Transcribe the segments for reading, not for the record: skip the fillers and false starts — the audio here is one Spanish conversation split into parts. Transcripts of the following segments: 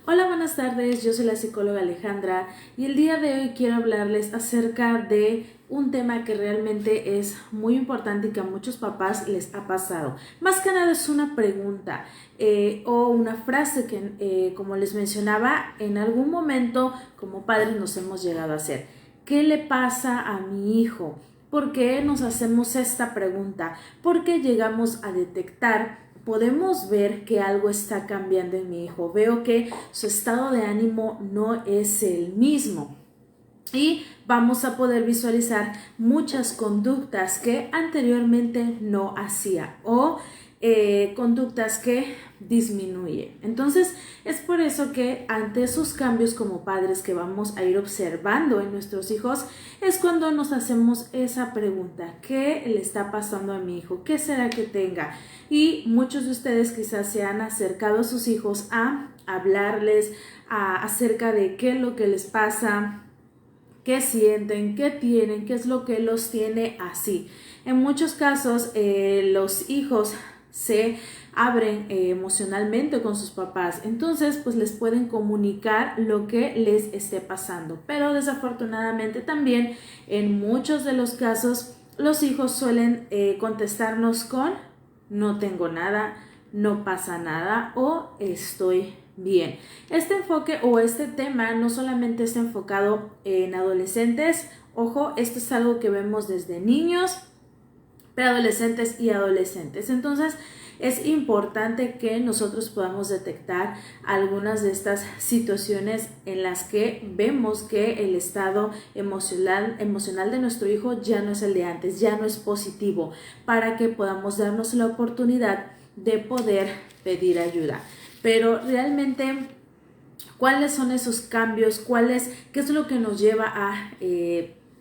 Hola, buenas tardes, yo soy la psicóloga Alejandra y el día de hoy quiero hablarles acerca de un tema que realmente es muy importante y que a muchos papás les ha pasado. Más que nada es una pregunta o una frase que, como les mencionaba, en algún momento como padres nos hemos llegado a hacer. ¿Qué le pasa a mi hijo? ¿Por qué nos hacemos esta pregunta? Porque llegamos a detectar, podemos ver que algo está cambiando en mi hijo. Veo que su estado de ánimo no es el mismo. Y vamos a poder visualizar muchas conductas que anteriormente no hacía o conductas que disminuyen. Entonces es por eso que ante esos cambios como padres que vamos a ir observando en nuestros hijos es cuando nos hacemos esa pregunta: ¿qué le está pasando a mi hijo? ¿Qué será que tenga? Y muchos de ustedes quizás se han acercado a sus hijos a hablarles acerca de qué es lo que les pasa, qué sienten, qué tienen, qué es lo que los tiene así. En muchos casos los hijos se abren emocionalmente con sus papás, entonces pues les pueden comunicar lo que les esté pasando, pero desafortunadamente también en muchos de los casos los hijos suelen contestarnos con no tengo nada, no pasa nada o estoy bien. Este enfoque o este tema no solamente está enfocado en adolescentes, ojo, esto es algo que vemos desde niños, preadolescentes y adolescentes. Entonces es importante que nosotros podamos detectar algunas de estas situaciones en las que vemos que el estado emocional de nuestro hijo ya no es el de antes, ya no es positivo, para que podamos darnos la oportunidad de poder pedir ayuda. Pero realmente, ¿cuáles son esos cambios? ¿Qué es lo que nos lleva a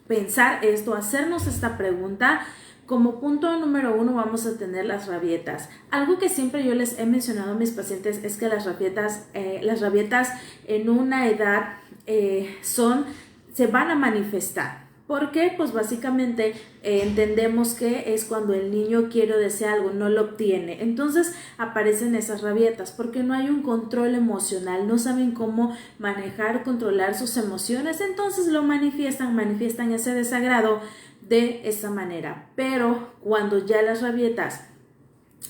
pensar esto, a hacernos esta pregunta? Como punto número 1 vamos a tener las rabietas. Algo que siempre yo les he mencionado a mis pacientes es que las rabietas en una edad se van a manifestar. ¿Por qué? Pues básicamente entendemos que es cuando el niño quiere o desea algo, no lo obtiene. Entonces aparecen esas rabietas porque no hay un control emocional, no saben cómo manejar, controlar sus emociones, entonces lo manifiestan ese desagrado de esa manera. Pero cuando ya las rabietas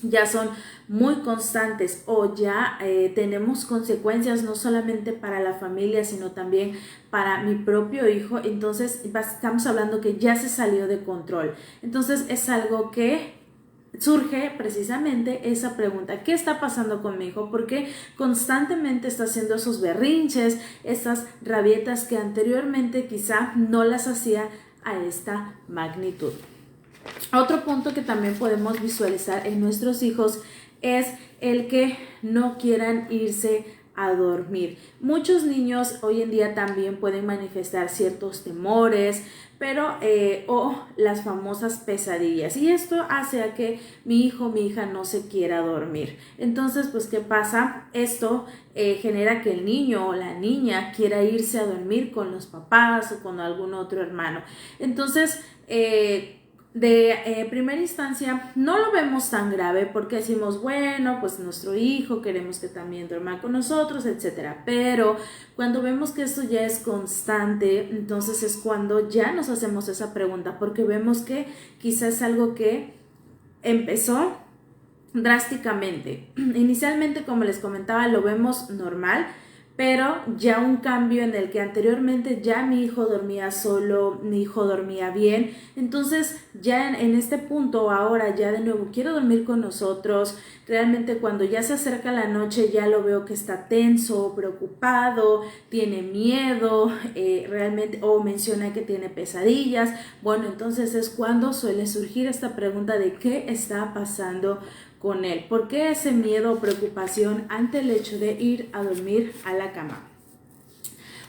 ya son muy constantes o ya tenemos consecuencias no solamente para la familia sino también para mi propio hijo, entonces estamos hablando que ya se salió de control. Entonces es algo que surge precisamente esa pregunta: ¿qué está pasando con mi hijo? Porque constantemente está haciendo esos berrinches, esas rabietas que anteriormente quizá no las hacía a esta magnitud. Otro punto que también podemos visualizar en nuestros hijos es el que no quieran irse a dormir. Muchos niños hoy en día también pueden manifestar ciertos temores, pero o las famosas pesadillas, y esto hace a que mi hijo, mi hija no se quiera dormir. Entonces, pues, ¿qué pasa? Esto genera que el niño o la niña quiera irse a dormir con los papás o con algún otro hermano. Entonces, de primera instancia no lo vemos tan grave porque decimos, bueno, pues nuestro hijo queremos que también duerma con nosotros, etcétera. Pero cuando vemos que esto ya es constante, entonces es cuando ya nos hacemos esa pregunta, porque vemos que quizás es algo que empezó drásticamente. Inicialmente, como les comentaba, lo vemos normal, pero ya un cambio en el que anteriormente ya mi hijo dormía solo, mi hijo dormía bien, entonces ya en este punto ahora ya de nuevo quiero dormir con nosotros. Realmente cuando ya se acerca la noche ya lo veo que está tenso, preocupado, tiene miedo, realmente, o menciona que tiene pesadillas. Bueno, entonces es cuando suele surgir esta pregunta de qué está pasando con él. ¿Por qué ese miedo o preocupación ante el hecho de ir a dormir a la cama?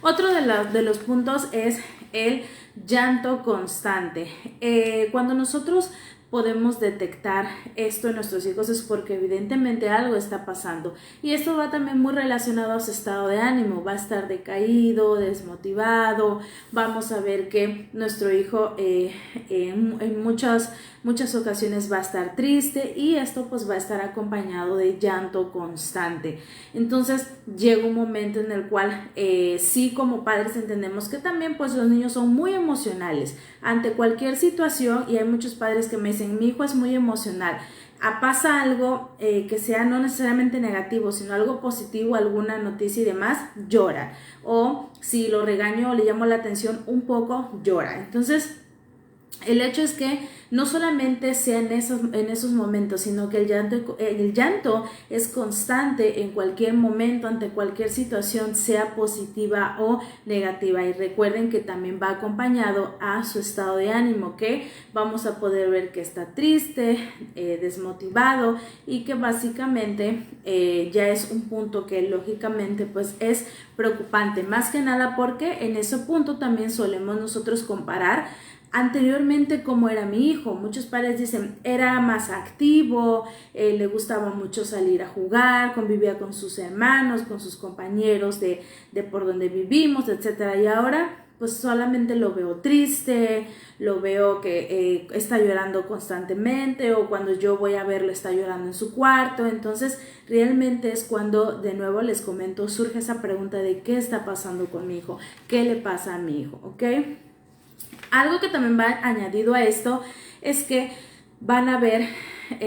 Otro de los puntos es el llanto constante. Cuando nosotros podemos detectar esto en nuestros hijos es porque evidentemente algo está pasando, y esto va también muy relacionado a su estado de ánimo. Va a estar decaído, desmotivado. Vamos a ver que nuestro hijo en muchas muchas ocasiones va a estar triste y esto pues va a estar acompañado de llanto constante. Entonces llega un momento en el cual sí, como padres entendemos que también pues los niños son muy emocionales ante cualquier situación, y hay muchos padres que me dicen, mi hijo es muy emocional. Pasa algo que sea no necesariamente negativo, sino algo positivo, alguna noticia y demás, llora. O si lo regaño o le llamo la atención un poco, llora. Entonces, el hecho es que no solamente sea en esos momentos, sino que el llanto es constante en cualquier momento, ante cualquier situación, sea positiva o negativa. Y recuerden que también va acompañado a su estado de ánimo, que vamos a poder ver que está triste, desmotivado, y que básicamente ya es un punto que lógicamente pues es preocupante. Más que nada porque en ese punto también solemos nosotros comparar anteriormente cómo era mi hijo. Muchos padres dicen, era más activo, le gustaba mucho salir a jugar, convivía con sus hermanos, con sus compañeros de por donde vivimos, etcétera. Y ahora pues solamente lo veo triste, lo veo que está llorando constantemente, o cuando yo voy a verlo está llorando en su cuarto. Entonces realmente es cuando, de nuevo les comento, surge esa pregunta de qué está pasando con mi hijo, qué le pasa a mi hijo, ¿ok? Algo que también va añadido a esto es que van a haber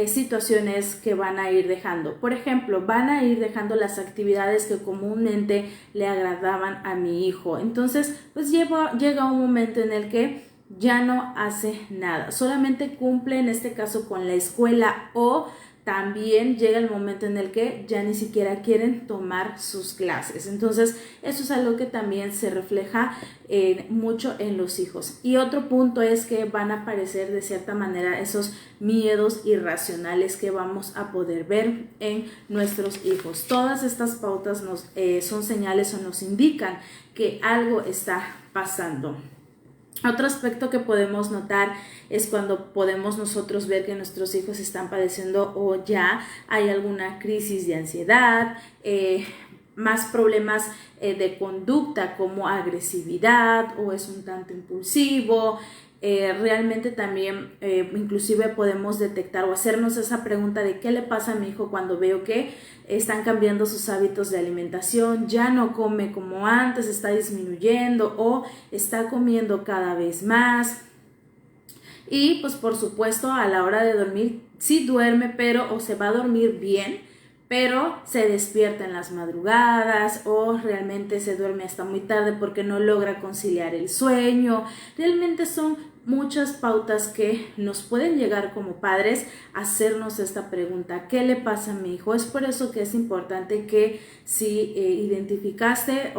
situaciones que van a ir dejando. Por ejemplo, van a ir dejando las actividades que comúnmente le agradaban a mi hijo. Entonces, pues llega un momento en el que ya no hace nada. Solamente cumple en este caso con la escuela, o también llega el momento en el que ya ni siquiera quieren tomar sus clases. Entonces, eso es algo que también se refleja mucho en los hijos. Y otro punto es que van a aparecer de cierta manera esos miedos irracionales que vamos a poder ver en nuestros hijos. Todas estas pautas son señales o nos indican que algo está pasando. Otro aspecto que podemos notar es cuando podemos nosotros ver que nuestros hijos están padeciendo o ya hay alguna crisis de ansiedad, más problemas de conducta como agresividad, o es un tanto impulsivo. Realmente también inclusive podemos detectar o hacernos esa pregunta de qué le pasa a mi hijo cuando veo que están cambiando sus hábitos de alimentación, ya no come como antes, está disminuyendo o está comiendo cada vez más. Y pues por supuesto a la hora de dormir sí duerme, pero o se va a dormir bien, pero se despierta en las madrugadas, o realmente se duerme hasta muy tarde porque no logra conciliar el sueño. Realmente son muchas pautas que nos pueden llegar como padres a hacernos esta pregunta, ¿qué le pasa a mi hijo? Es por eso que es importante que si identificaste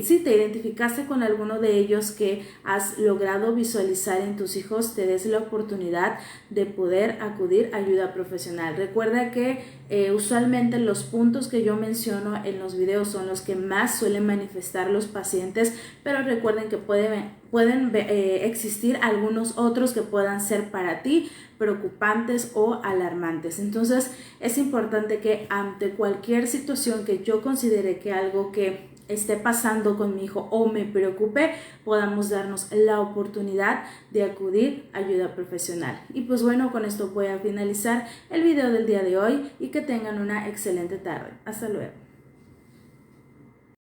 si te identificaste con alguno de ellos que has logrado visualizar en tus hijos, te des la oportunidad de poder acudir a ayuda profesional. Recuerda que usualmente los puntos que yo menciono en los videos son los que más suelen manifestar los pacientes, pero recuerden que pueden existir algunos otros que puedan ser para ti preocupantes o alarmantes. Entonces es importante que ante cualquier situación que yo considere que algo que esté pasando con mi hijo o me preocupe, podamos darnos la oportunidad de acudir a ayuda profesional. Y pues bueno, con esto voy a finalizar el video del día de hoy y que tengan una excelente tarde. Hasta luego.